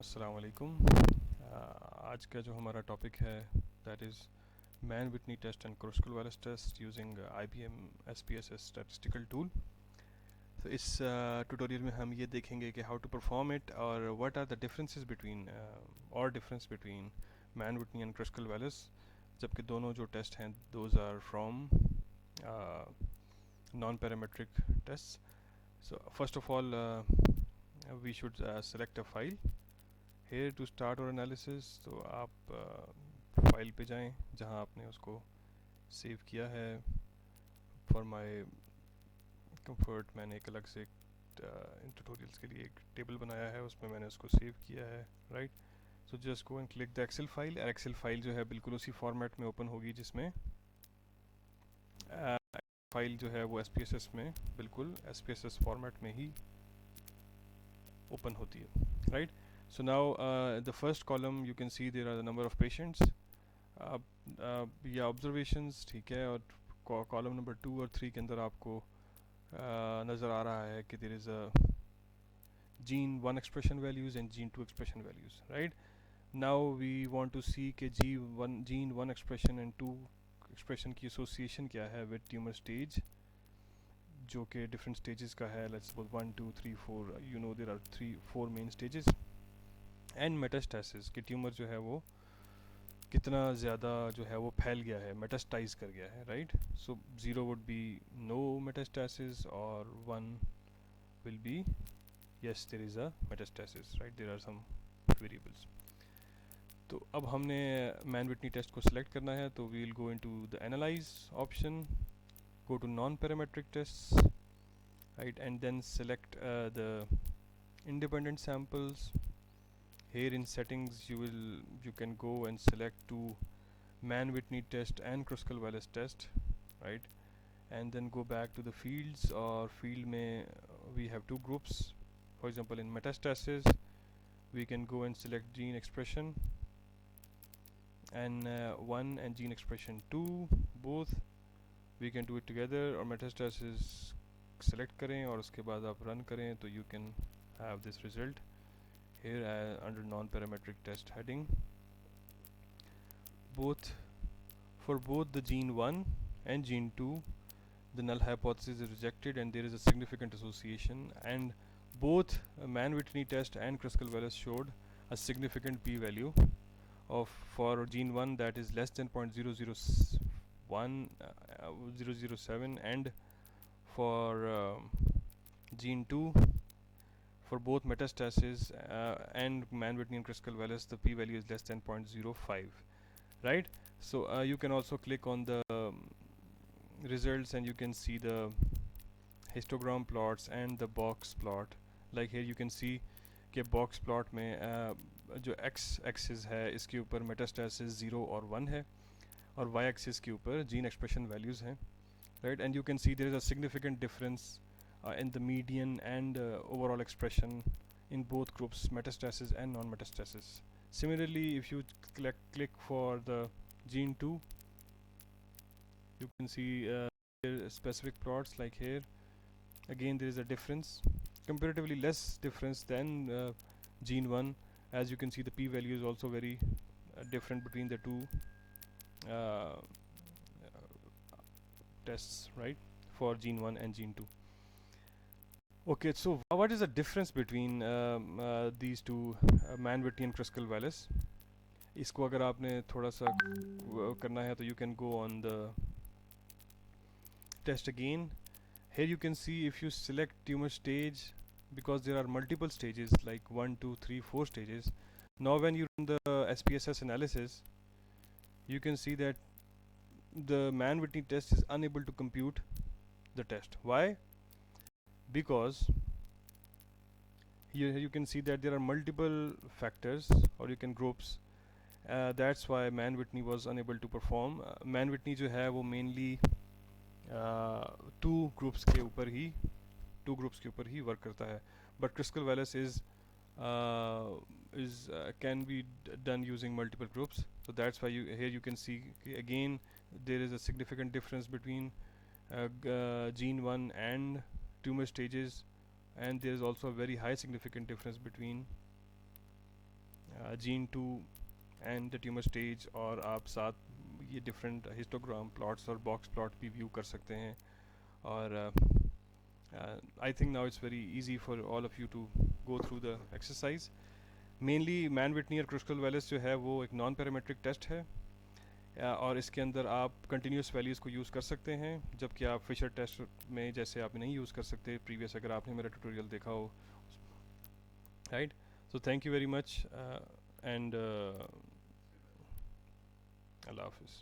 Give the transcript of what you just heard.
अस्सलाम वालेकुम। आज का जो हमारा टॉपिक है that is Mann Whitney test and Kruskal Wallis test using IBM SPSS statistical tool. तो इस ट्यूटोरियल में हम ये देखेंगे कि हाउ टू परफॉर्म इट और what are the differences between और difference between Mann Whitney and Kruskal Wallis, जबकि दोनों जो टेस्ट हैं those are from non parametric test. So first of all we should select a file here to start our analysis. तो आप file पे जाएं जहां आपने उसको सेव किया है। फॉर माय कंफर्ट मैंने एक अलग से इन ट्यूटोरियल्स के लिए एक टेबल बनाया है, उसमें मैंने उसको सेव किया है। Right, so just go and click the excel file. Excel file जो है बिल्कुल उसी फॉर्मेट में ओपन होगी जिसमें फाइल जो है वो SPSS में बिल्कुल SPSS फॉर्मेट में ही ओपन होती है। Right, so now the first column you can see there are the number of patients। अब ये ऑब्जर्वेशंस ठीक है, और कॉलम नंबर 2 और 3 के अंदर आपको नज़र आ रहा है कि there is a gene 1 expression values and gene 2 expression values. Right, now we want to see कि जीन 1 एक्सप्रेशन एंड 2 एक्सप्रेशन की एसोसिएशन क्या है विद ट्यूमर स्टेज, जो कि डिफरेंट स्टेजेस का है। Let's suppose 1 2 3 4, you know there are 3 4 main stages. And metastasis कि tumour जो है वो कितना ज़्यादा जो है वो फैल गया है, मेटास्टाइज कर गया है। Right, so 0 would be no metastasis और 1 will be yes there is a metastasis. Right, there are some variables. तो अब हमने मैन विटनी टेस्ट को सिलेक्ट करना है, तो we will go into the analyse option, go to non parametric test, right, and then select the independent samples. Here in settings you can go and select to Mann Whitney test and Kruskal Wallis test, right, and then go back to the fields, or field mein we have two groups. For example, in metastasis we can go and select gene expression and 1 and gene expression 2 both, we can do it together, or metastasis select करें और उसके बाद आप run करें तो you can have this result here under non-parametric test heading. Both for both the gene 1 and gene 2, the null hypothesis is rejected and there is a significant association, and both Mann Whitney test and Kruskal Wallis showed a significant p-value of for gene 1 that is less than 0.001 007, and for gene 2 for both metastasis and Mann Whitney and Kruskal Wallis, the p-value is less than 0.05. Right, so you can also click on the results and you can see the histogram plots and the box plot. Like here you can see कि box plot में जो x axis है इसके ऊपर metastasis 0 और 1 है, और y axis के ऊपर gene expression values हैं. Right, and you can see there is a significant difference in the median and overall expression in both groups, metastasis and non-metastasis. Similarly, if you click for the gene 2, you can see specific plots. Like here again there is a difference, comparatively less difference than gene 1. As you can see, the p-value is also very different between the two uh, tests, right, for gene 1 and gene 2. Okay, so what is the difference between these two, Mann Whitney and Kruskal Wallis? इसको अगर आपने थोड़ा सा करना है तो you can go on the test again. Here you can see if you select tumor stage, because there are multiple stages like 1 2 3 4 stages. Now when you run the SPSS analysis, you can see that the Mann Whitney test is unable to compute the test. Why? Because here you can see that there are multiple factors, or you can groups. That's why Mann Whitney was unable to perform. Mann Whitney जो है वो mainly two groups के ऊपर ही work करता है, but Kruskal Wallis can be done using multiple groups. So that's why here you can see again there is a significant difference between gene 1 and tumor stages, and there is also a very high significant difference between gene two and the tumour stage, और आप साथ ये different histogram plots और box plot भी view कर सकते हैं. और I think now it's very easy for all of you to go through the exercise. Mainly Mann Whitney और क्रिस्टल वेलिस जो है वो एक नॉन पैरामेट्रिक टेस्ट है, और इसके अंदर आप कंटिन्यूस वैल्यूज़ को यूज़ कर सकते हैं, जबकि आप फिशर टेस्ट में जैसे आप नहीं यूज़ कर सकते प्रीवियस, अगर आपने मेरा ट्यूटोरियल देखा हो, right. So thank you very much, and अल्लाह हाफिज़.